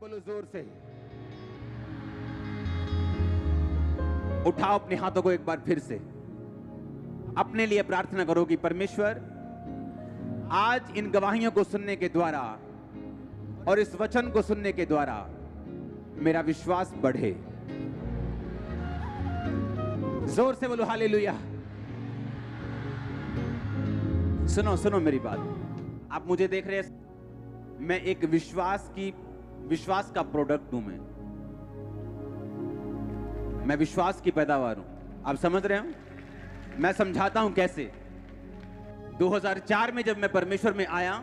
बोलो जोर से। उठाओ अपने हाथों को एक बार फिर से। अपने लिए प्रार्थना करो कि परमेश्वर आज इन गवाहियों को सुनने के द्वारा और इस वचन को सुनने के द्वारा मेरा विश्वास बढ़े। जोर से बोलो हालेलुया। सुनो सुनो मेरी बात। आप मुझे देख रहे हैं, मैं एक विश्वास का प्रोडक्ट हूं। मैं विश्वास की पैदावार हूं। आप समझ रहे हो? मैं समझाता हूं कैसे। 2004 में जब मैं परमेश्वर में आया,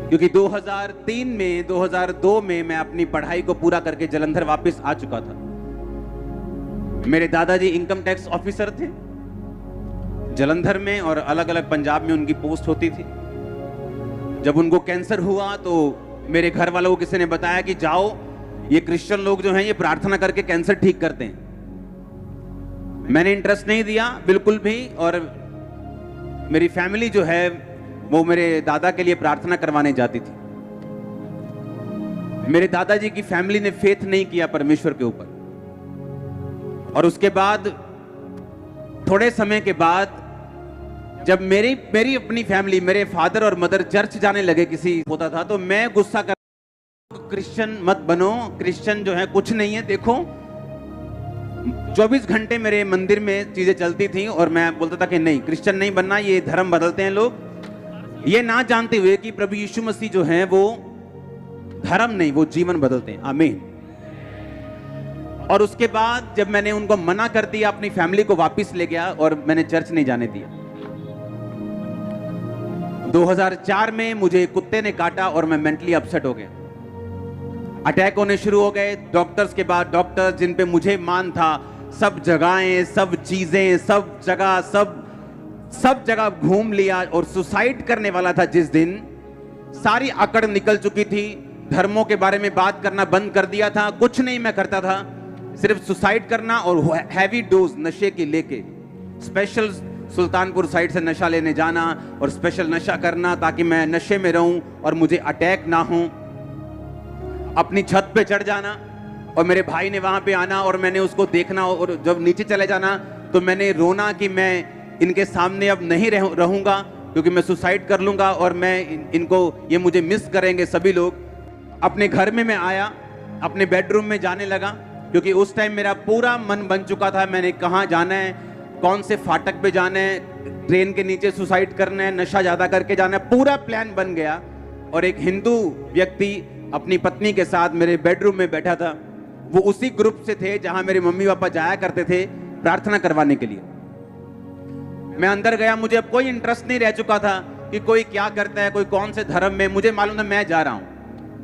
क्योंकि 2003 में 2002 में मैं अपनी पढ़ाई को पूरा करके जलंधर वापस आ चुका था। मेरे दादाजी इनकम टैक्स ऑफिसर थे जलंधर में, और अलग अलग पंजाब में उनकी पोस्ट होती थी। जब उनको कैंसर हुआ तो मेरे घर वालों को किसी ने बताया कि जाओ, ये क्रिश्चियन लोग जो हैं ये प्रार्थना करके कैंसर ठीक करते हैं। मैंने इंटरेस्ट नहीं दिया बिल्कुल भी, और मेरी फैमिली जो है वो मेरे दादा के लिए प्रार्थना करवाने जाती थी। मेरे दादाजी की फैमिली ने फेथ नहीं किया परमेश्वर के ऊपर, और उसके बाद थोड़े समय के बाद जब मेरी अपनी फैमिली, मेरे फादर और मदर चर्च जाने लगे किसी होता था, तो मैं गुस्सा कर, क्रिश्चियन मत बनो, क्रिश्चियन जो है कुछ नहीं है। देखो 24 घंटे मेरे मंदिर में चीजें चलती थी, और मैं बोलता था कि नहीं, क्रिश्चियन नहीं बनना, ये धर्म बदलते हैं लोग, ये ना जानते हुए कि प्रभु यीशु मसीह जो है वो धर्म नहीं, वो जीवन बदलते हैं। आमीन। और उसके बाद जब मैंने उनको मना कर दिया, अपनी फैमिली को वापस ले गया और मैंने चर्च नहीं जाने दिया। 2004 में मुझे कुत्ते ने काटा और मैं मेंटली अपसेट हो गया। अटैक होने शुरू हो गए। डॉक्टर्स के बाद डॉक्टर्स, जिन पे मुझे मान था, सब जगहें, सब चीजें, सब जगह घूम लिया, और सुसाइड करने वाला था जिस दिन, सारी अकड़ निकल चुकी थी। धर्मों के बारे में बात करना बंद कर दिया था। कुछ नहीं मैं करता था, सिर्फ सुसाइड करना और हैवी डोज नशे की लेके, स्पेशल सुल्तानपुर साइड से नशा लेने जाना और स्पेशल नशा करना ताकि मैं नशे में रहूं और मुझे अटैक ना हो। अपनी छत पे चढ़ जाना और मेरे भाई ने वहां पे आना और मैंने उसको देखना, और जब नीचे चले जाना तो मैंने रोना कि मैं इनके सामने अब नहीं रहूंगा, क्योंकि मैं सुसाइड कर लूंगा और मैं इनको, ये मुझे मिस करेंगे सभी लोग। अपने घर में मैं आया, अपने बेडरूम में जाने लगा, क्योंकि उस टाइम मेरा पूरा मन बन चुका था, मैंने कहाँ जाना है, कौन से फाटक पे जाना है, ट्रेन के नीचे सुसाइड करना है, नशा ज्यादा करके जाना है, पूरा प्लान बन गया। और एक हिंदू व्यक्ति अपनी पत्नी के साथ मेरे बेडरूम में बैठा था। वो उसी ग्रुप से थे जहां मेरे मम्मी पापा जाया करते थे प्रार्थना करवाने के लिए। मैं अंदर गया, मुझे अब कोई इंटरेस्ट नहीं रह चुका था कि कोई क्या करता है, कोई कौन से धर्म में, मुझे मालूम था मैं जा रहा हूं।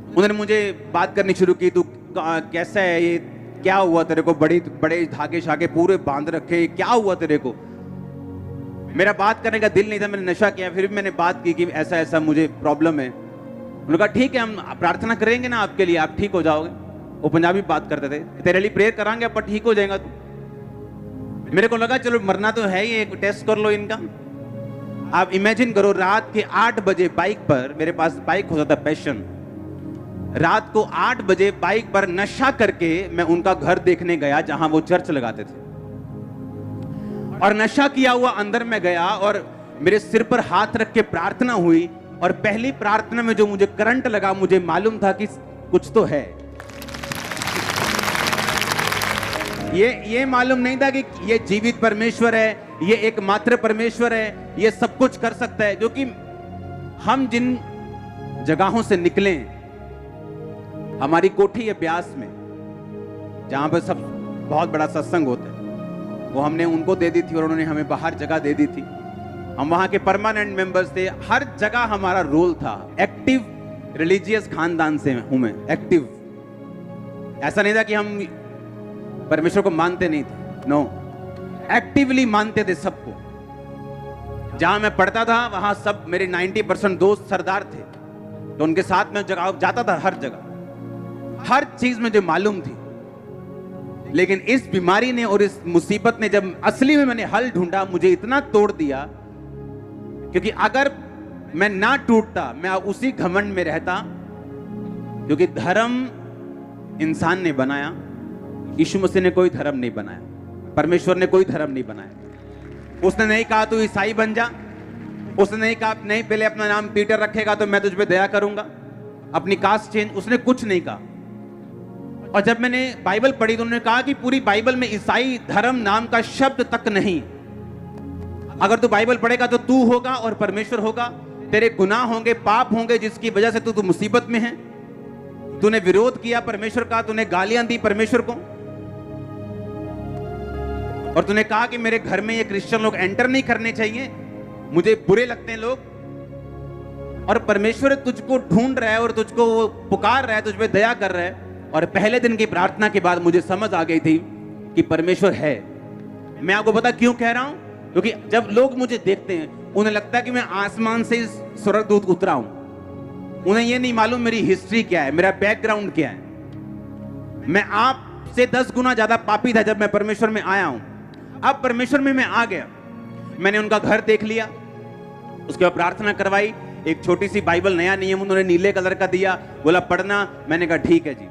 उन्होंने मुझे बात करनी शुरू की, तू कैसा है, ये क्या हुआ तेरे को, बड़े धागे शागे पूरे बांध रखे, क्या हुआ तेरे को। मेरा बात करने का दिल नहीं था, मैंने नशा किया, फिर भी मैंने बात की कि ऐसा ऐसा मुझे प्रॉब्लम है। उन्होंने कहा ठीक है, हम प्रार्थना करेंगे ना आपके लिए, आप ठीक हो जाओगे। वो पंजाबी बात करते थे, तेरे लिए प्रेयर करांगे पर ठीक हो जाएगा तू। मेरे को लगा चलो मरना तो है ही, एक टेस्ट कर लो इनका। आप इमेजिन करो, रात के 8 बजे बाइक पर, मेरे पास बाइक होता था पैशन, रात को 8 बजे बाइक पर नशा करके मैं उनका घर देखने गया जहां वो चर्च लगाते थे, और नशा किया हुआ अंदर में गया और मेरे सिर पर हाथ रख के प्रार्थना हुई। और पहली प्रार्थना में जो मुझे करंट लगा, मुझे मालूम था कि कुछ तो है। ये मालूम नहीं था कि ये जीवित परमेश्वर है, ये एकमात्र परमेश्वर है, ये सब कुछ कर सकता है। जो कि हम जिन जगहों से निकले, हमारी कोठी है ब्यास में जहां पर सब बहुत बड़ा सत्संग होता है, वो हमने उनको दे दी थी और उन्होंने हमें बाहर जगह दे दी थी। हम वहां के परमानेंट मेंबर्स थे, हर जगह हमारा रोल था। एक्टिव रिलीजियस खानदान से हूं मैं, एक्टिव। ऐसा नहीं था कि हम परमेश्वर को मानते नहीं थे, नो, एक्टिवली मानते थे सबको। जहां मैं पढ़ता था वहां सब मेरे 90% दोस्त सरदार थे, तो उनके साथ में जगह जाता था, हर जगह हर चीज मुझे मालूम थी। लेकिन इस बीमारी ने और इस मुसीबत ने, जब असली में मैंने हल ढूंढा, मुझे इतना तोड़ दिया। क्योंकि अगर मैं ना टूटता, मैं उसी घमंड में रहता, क्योंकि धर्म इंसान ने बनाया, यीशु मसीह ने कोई धर्म नहीं बनाया, परमेश्वर ने कोई धर्म नहीं बनाया। उसने नहीं कहा तू ईसाई बन जा, उसने नहीं कहा नहीं पहले अपना नाम पीटर रखेगा तो मैं तुझ पे दया करूंगा, अपनी कास्ट चेंज, उसने कुछ नहीं कहा। और जब मैंने बाइबल पढ़ी तो उन्होंने कहा कि पूरी बाइबल में ईसाई धर्म नाम का शब्द तक नहीं। अगर तू बाइबल पढ़ेगा तो तू होगा और परमेश्वर होगा, तेरे गुनाह होंगे, पाप होंगे, जिसकी वजह से तू मुसीबत में है। तूने विरोध किया परमेश्वर का, तूने गालियां दी परमेश्वर को, और तूने कहा कि मेरे घर में ये क्रिश्चियन लोग एंटर नहीं करने चाहिए, मुझे बुरे लगते हैं लोग। और परमेश्वर तुझको ढूंढ रहा है और तुझको वो पुकार रहा है, तुझ पे दया कर रहा है। और पहले दिन की प्रार्थना के बाद मुझे समझ आ गई थी कि परमेश्वर है। मैं आपको पता क्यों कह रहा हूं, क्योंकि जब लोग मुझे देखते हैं उन्हें लगता है कि मैं आसमान से स्वर्गदूत उतरा हूं। उन्हें यह नहीं मालूम मेरी हिस्ट्री क्या है, मेरा बैकग्राउंड क्या है। मैं आपसे 10 गुना ज्यादा पापी था जब मैं परमेश्वर में आया हूं। अब परमेश्वर में मैं आ गया, मैंने उनका घर देख लिया, उसके बाद प्रार्थना करवाई। एक छोटी सी बाइबल, नया नियम उन्होंने नीले कलर का दिया, बोला पढ़ना। मैंने कहा ठीक है जी,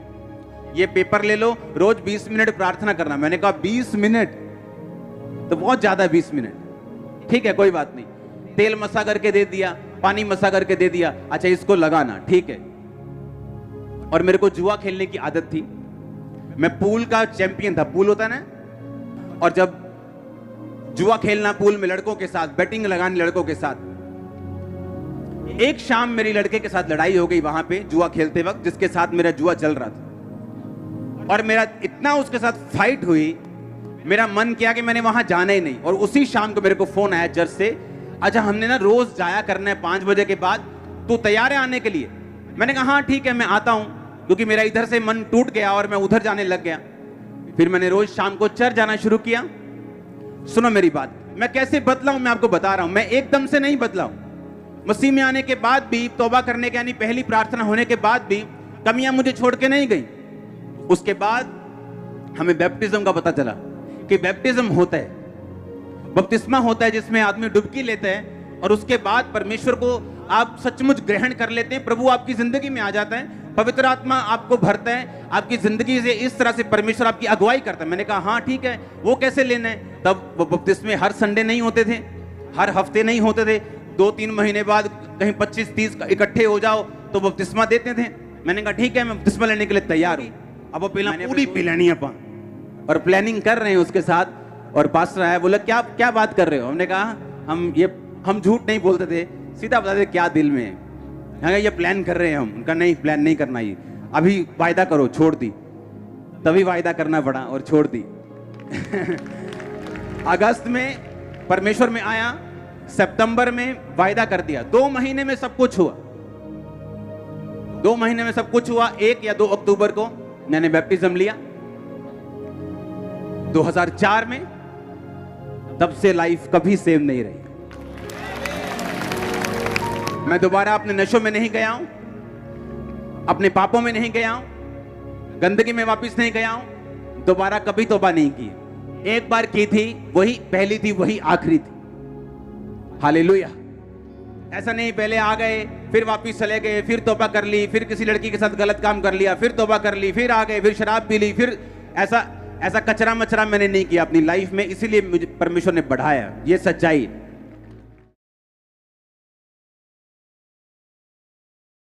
ये पेपर ले लो, रोज 20 मिनट प्रार्थना करना। मैंने कहा 20 मिनट तो बहुत ज्यादा, 20 मिनट ठीक है कोई बात नहीं। तेल मसा करके दे दिया, पानी मसा करके दे दिया, अच्छा इसको लगाना, ठीक है। और मेरे को जुआ खेलने की आदत थी, मैं पूल का चैंपियन था, पूल होता है ना, और जब जुआ खेलना पूल में लड़कों के साथ, बैटिंग लगानी लड़कों के साथ। एक शाम मेरी लड़के के साथ लड़ाई हो गई वहां पे जुआ खेलते वक्त, जिसके साथ मेरा जुआ चल रहा था, और मेरा इतना उसके साथ फाइट हुई, मेरा मन किया कि मैंने वहां जाना ही नहीं। और उसी शाम को मेरे को फोन आया चर्च से, अच्छा हमने ना रोज जाया करना है 5 बजे के बाद, तू तैयार है आने के लिए? मैंने कहा हाँ ठीक है मैं आता हूं, क्योंकि मेरा इधर से मन टूट गया और मैं उधर जाने लग गया। फिर मैंने रोज शाम को चर्च जाना शुरू किया। सुनो मेरी बात, मैं कैसे बदला हूं मैं आपको बता रहा हूं। मैं एकदम से नहीं बदला हूं, मसीह में आने के बाद भी, तौबा करने के यानी पहली प्रार्थना होने के बाद भी कमियां मुझे छोड़ के नहीं गई। उसके बाद हमें बैप्टिज्म का पता चला कि बैप्टिज्म होता है, बपतिस्मा होता है जिसमें आदमी डुबकी लेते हैं, और उसके बाद परमेश्वर को आप सचमुच ग्रहण कर लेते हैं, प्रभु आपकी जिंदगी में आ जाता है, पवित्र आत्मा आपको भरता है, आपकी जिंदगी से इस तरह से परमेश्वर आपकी अगुवाई करता है। मैंने कहा हाँ ठीक है, वो कैसे लेना है? तब वो बपतिस्मे हर संडे नहीं होते थे, हर हफ्ते नहीं होते थे, 2-3 महीने बाद कहीं 25-30 इकट्ठे हो जाओ तो बपतिस्मा देते थे। मैंने कहा ठीक है मैं बपतिस्मा लेने के लिए तैयार हूं। अब वो पूरी पिलानी अपन और प्लानिंग कर रहे हैं उसके साथ, और पास्टर आया, बोला क्या क्या बात कर रहे हो? हमने कहा हम झूठ नहीं बोलते थे, सीधा बताते क्या दिल में है, ये प्लान कर रहे हैं हम। उनका नहीं, प्लान नहीं करना, ये अभी वायदा करो, छोड़ दी। तभी वायदा करना पड़ा और छोड़ दी। अगस्त में परमेश्वर में आया, सितंबर में वायदा कर दिया, 2 महीने में सब कुछ हुआ। 2 महीने में सब कुछ हुआ। 1 या 2 अक्टूबर को मैंने बैप्टिज्म लिया 2004 में। तब से लाइफ कभी सेम नहीं रही। मैं दोबारा अपने नशों में नहीं गया हूं, अपने पापों में नहीं गया हूं, गंदगी में वापस नहीं गया हूं, दोबारा कभी तौबा नहीं की। एक बार की थी, वही पहली थी, वही आखिरी थी। हालेलुया। ऐसा नहीं पहले आ गए फिर वापस चले गए, फिर तौबा कर ली, फिर किसी लड़की के साथ गलत काम कर लिया, फिर तौबा कर ली, फिर आ गए, फिर शराब पी ली, फिर ऐसा कचरा मचरा मैंने नहीं किया अपनी लाइफ में। इसीलिए मुझे परमेश्वर ने बढ़ाया, ये सच्चाई।